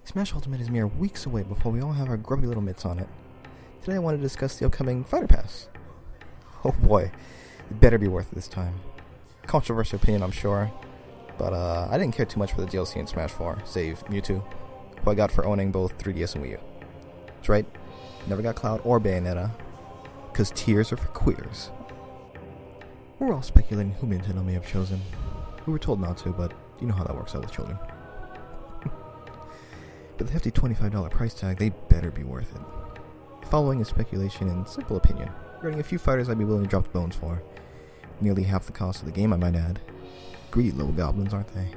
Smash Ultimate is mere weeks away before we all have our grubby little mitts on it. Today I want to discuss the upcoming Fighter Pass. Oh boy, it better be worth it this time. Controversial opinion, I'm sure, but I didn't care too much for the DLC in Smash 4, save Mewtwo, who I got for owning both 3DS and Wii U. That's right, never got Cloud or Bayonetta, because tears are for queers. We're all speculating who Nintendo may have chosen. We were told not to, but you know how that works out with children. But the hefty $25 price tag, they better be worth it. Following is speculation and simple opinion, regarding a few fighters I'd be willing to drop the bones for. Nearly half the cost of the game, I might add. Greedy little goblins, aren't they?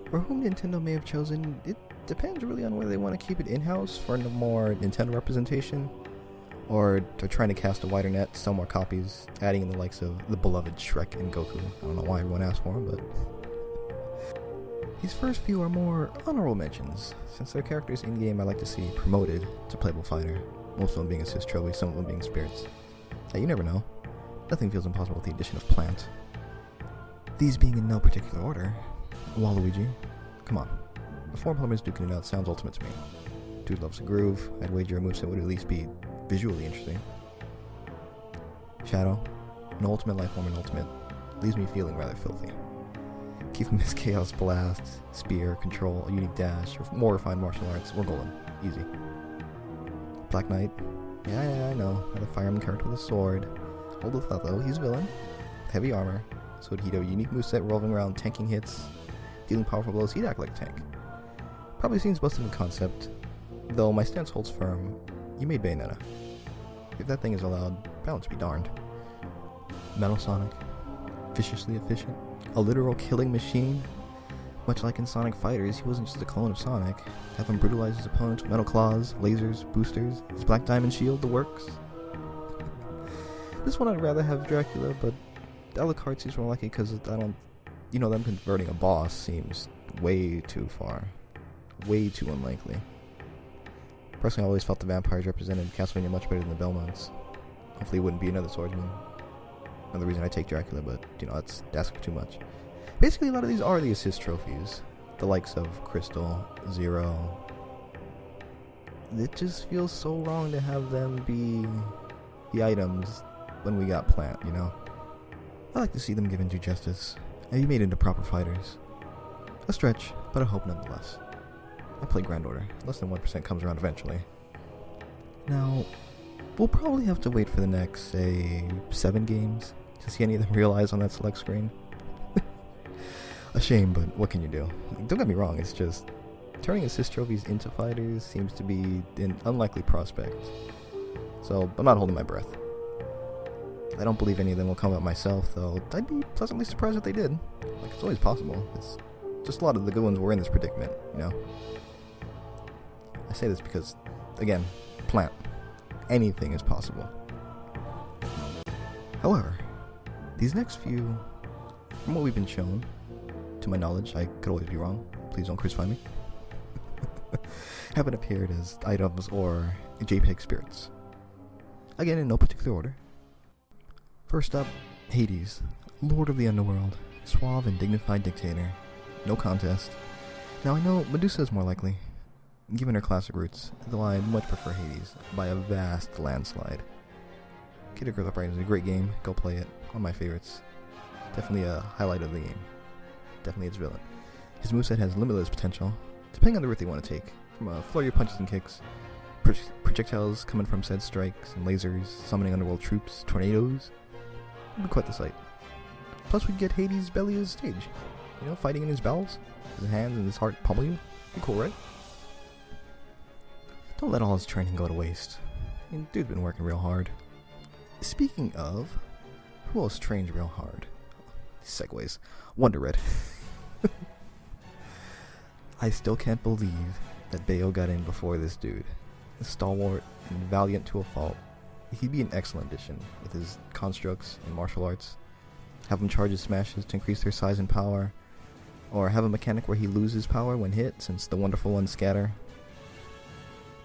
For whom Nintendo may have chosen, it depends really on whether they want to keep it in-house for no more Nintendo representation, or they're trying to cast a wider net, sell more copies, adding in the likes of the beloved Shrek and Goku. I don't know why everyone asked for them, but these first few are more honorable mentions, since they're characters in-game I like to see promoted to playable fighter, most of them being assist trophies, some of them being spirits. Hey, you never know. Nothing feels impossible with the addition of Plant. These being in no particular order, Waluigi, come on. The four plumbers duking it out sounds ultimate to me. Dude loves a groove, I'd wager a moveset would at least be visually interesting. Shadow, an ultimate life form and ultimate, leaves me feeling rather filthy. Keep him as Chaos Blast, Spear, Control, a unique dash, or more refined martial arts, we're golden. Easy. Black Knight, yeah, I know, another Fire Emblem character with a sword. Hold with that though, he's a villain. Heavy armor, so he'd have a unique moveset revolving around tanking hits, dealing powerful blows, he'd act like a tank. Probably seems busted in concept, though my stance holds firm. You made Bayonetta. If that thing is allowed, balance be darned. Metal Sonic, viciously efficient, a literal killing machine. Much like in Sonic Fighters, he wasn't just a clone of Sonic. Have him brutalize his opponents with metal claws, lasers, boosters, his black diamond shield, the works. This one I'd rather have Dracula, but Alucard seems more likely because them converting a boss seems way too far. Way too unlikely. Personally, I always felt the vampires represented Castlevania much better than the Belmonts. Hopefully it wouldn't be another swordsman. Another reason I take Dracula, but, that's asking too much. Basically, a lot of these are the assist trophies. The likes of Crystal, Zero. It just feels so wrong to have them be the items when we got Plant, I like to see them given due justice, and be made into proper fighters. A stretch, but a hope nonetheless. I play Grand Order. Less than 1% comes around eventually. Now, we'll probably have to wait for the next, say, 7 games to see any of them realize on that select screen. A shame, but what can you do? Don't get me wrong, it's just turning assist trophies into fighters seems to be an unlikely prospect. So, I'm not holding my breath. I don't believe any of them will come out myself, though I'd be pleasantly surprised if they did. It's always possible. It's just a lot of the good ones were in this predicament, I say this because, again, Plant. Anything is possible. However, these next few, from what we've been shown, to my knowledge, I could always be wrong, please don't crucify me, haven't appeared as items or JPEG spirits. Again, in no particular order. First up, Hades, Lord of the Underworld, suave and dignified dictator. No contest. Now I know Medusa is more likely, given her classic roots, though I much prefer Hades by a vast landslide. Kid Icarus Uprising is a great game, go play it, one of my favorites. Definitely a highlight of the game. Definitely its villain. His moveset has limitless potential, depending on the route they want to take, from a flurry of punches and kicks, projectiles coming from said strikes, and lasers, summoning underworld troops, tornadoes. It would be quite the sight. Plus we'd get Hades' belly as stage. Fighting in his bowels, his hands and his heart pummel you. Be cool, right? Don't let all his training go to waste. Dude's been working real hard. Speaking of, who else trains real hard? Segues. Wonder Red. I still can't believe that Bayo got in before this dude. A stalwart and valiant to a fault. He'd be an excellent addition with his constructs and martial arts. Have him charge his smashes to increase their size and power. Or have a mechanic where he loses power when hit, since the wonderful ones scatter.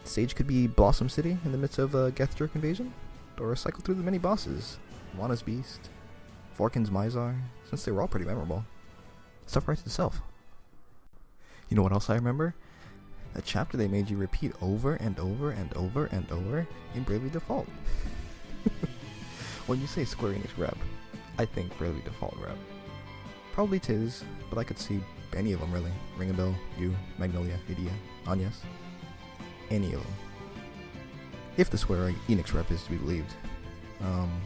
The stage could be Blossom City in the midst of a Gethjerk invasion, or cycle through the many bosses, Wana's Beast, Vorkin's Mizar, since they were all pretty memorable. Stuff writes itself. You know what else I remember? That chapter they made you repeat over and over and over and over in Bravely Default. When you say Square Enix rep, I think Bravely Default rep. Probably Tiz, but I could see any of them really. Ring a Bell, You, Magnolia, Idia, Anyas. Any of them. If the Square Enix rep is to be believed.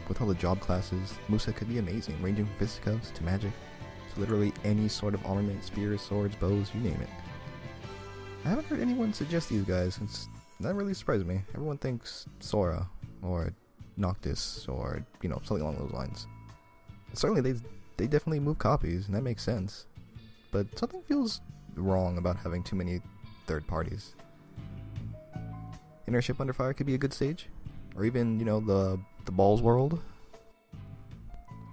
With all the job classes, Musa could be amazing, ranging from fisticuffs to magic, to literally any sort of armament, spears, swords, bows, you name it. I haven't heard anyone suggest these guys, since that really surprised me. Everyone thinks Sora, or Noctis, or, you know, something along those lines. Certainly they definitely move copies, and that makes sense. But something feels wrong about having too many third parties. Inner Ship Under Fire could be a good stage, or even, you know, the Balls world,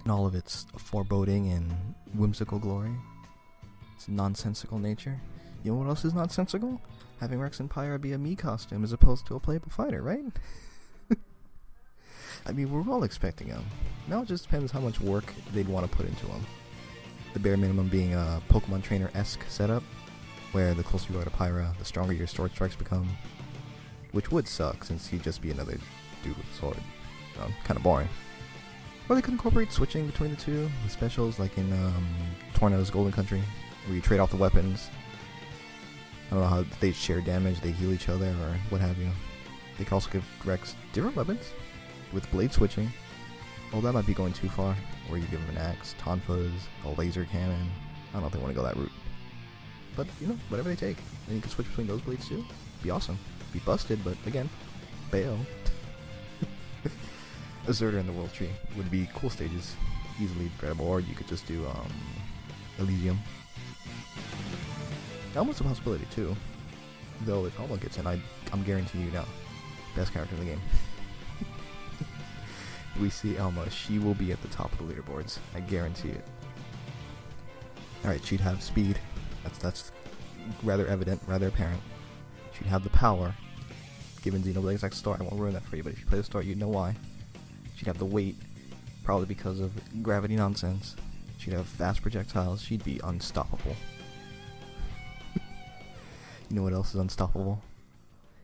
and all of its foreboding and whimsical glory, its nonsensical nature. You know what else is nonsensical? Having Rex and Pyra be a Mii costume as opposed to a playable fighter, right? I mean, we're all expecting them. Now it just depends how much work they'd want to put into them. The bare minimum being a Pokemon Trainer-esque setup, where the closer you are to Pyra, the stronger your sword strikes become. Which would suck, since he'd just be another dude with a sword. Kind of boring. Or they could incorporate switching between the two, with specials like in Torna's Golden Country, where you trade off the weapons. I don't know how they share damage, they heal each other, or what have you. They could also give Rex different weapons, with blade switching. Well, that might be going too far, where you give him an axe, tonfas, a laser cannon. I don't know if they want to go that route. But, you know, whatever they take. And you can switch between those blades too. Be awesome. Be busted, but again, bail. Azurta and the World Tree would be cool stages, easily incredible, or you could just do Elysium. Elmo's a possibility too, though if Elmo gets in, I'm guaranteeing you now, best character in the game. We see Elmo, she will be at the top of the leaderboards, I guarantee it. Alright, she'd have speed, that's rather evident, rather apparent. She'd have the power, given Xenoblade's next story. I won't ruin that for you, but if you play the story, you'd know why. She'd have the weight, probably because of gravity nonsense. She'd have fast projectiles. She'd be unstoppable. You know what else is unstoppable?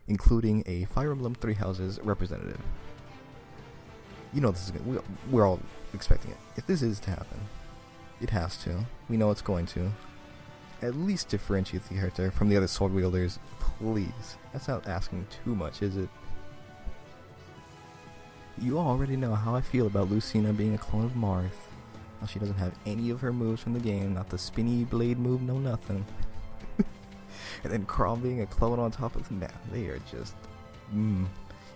Including a Fire Emblem Three Houses representative. You know this is gonna, we're all expecting it. If this is to happen, it has to. We know it's going to. At least differentiate the character from the other sword wielders, please. That's not asking too much, is it? You already know how I feel about Lucina being a clone of Marth. Well, she doesn't have any of her moves from the game, not the spinny blade move, no nothing. And then Crom being a clone on top of them, they are just...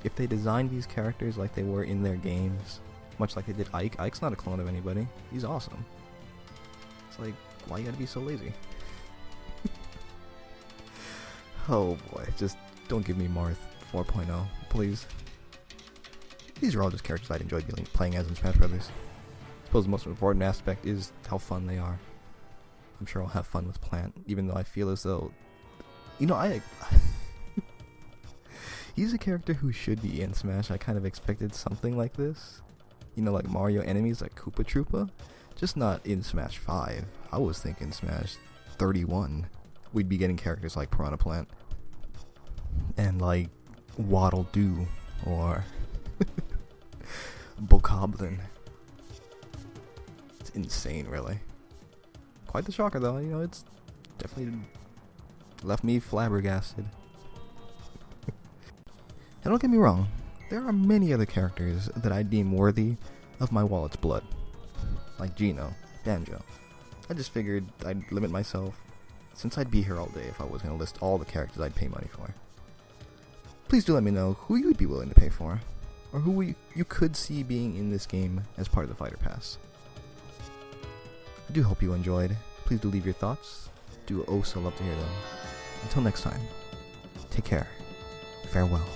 If they designed these characters like they were in their games, much like they did Ike, Ike's not a clone of anybody. He's awesome. It's like, why you gotta be so lazy? Oh boy, just don't give me Marth 4.0, please. These are all just characters I'd enjoy playing as in Smash Brothers. I suppose the most important aspect is how fun they are. I'm sure I'll have fun with Plant, even though I feel as though... You know, he's a character who should be in Smash. I kind of expected something like this. You know, like Mario enemies like Koopa Troopa. Just not in Smash 5. I was thinking Smash 31. We'd be getting characters like Piranha Plant. And like Waddle Doo. Or... Bokoblin. It's insane, really. Quite the shocker, though. You know, it's definitely left me flabbergasted. And don't get me wrong, there are many other characters that I deem worthy of my wallet's blood. Like Geno, Banjo. I just figured I'd limit myself, since I'd be here all day if I was going to list all the characters I'd pay money for. Please do let me know who you would be willing to pay for, or who you could see being in this game as part of the Fighter Pass. I do hope you enjoyed. Please do leave your thoughts. Do also love to hear them. Until next time, take care. Farewell.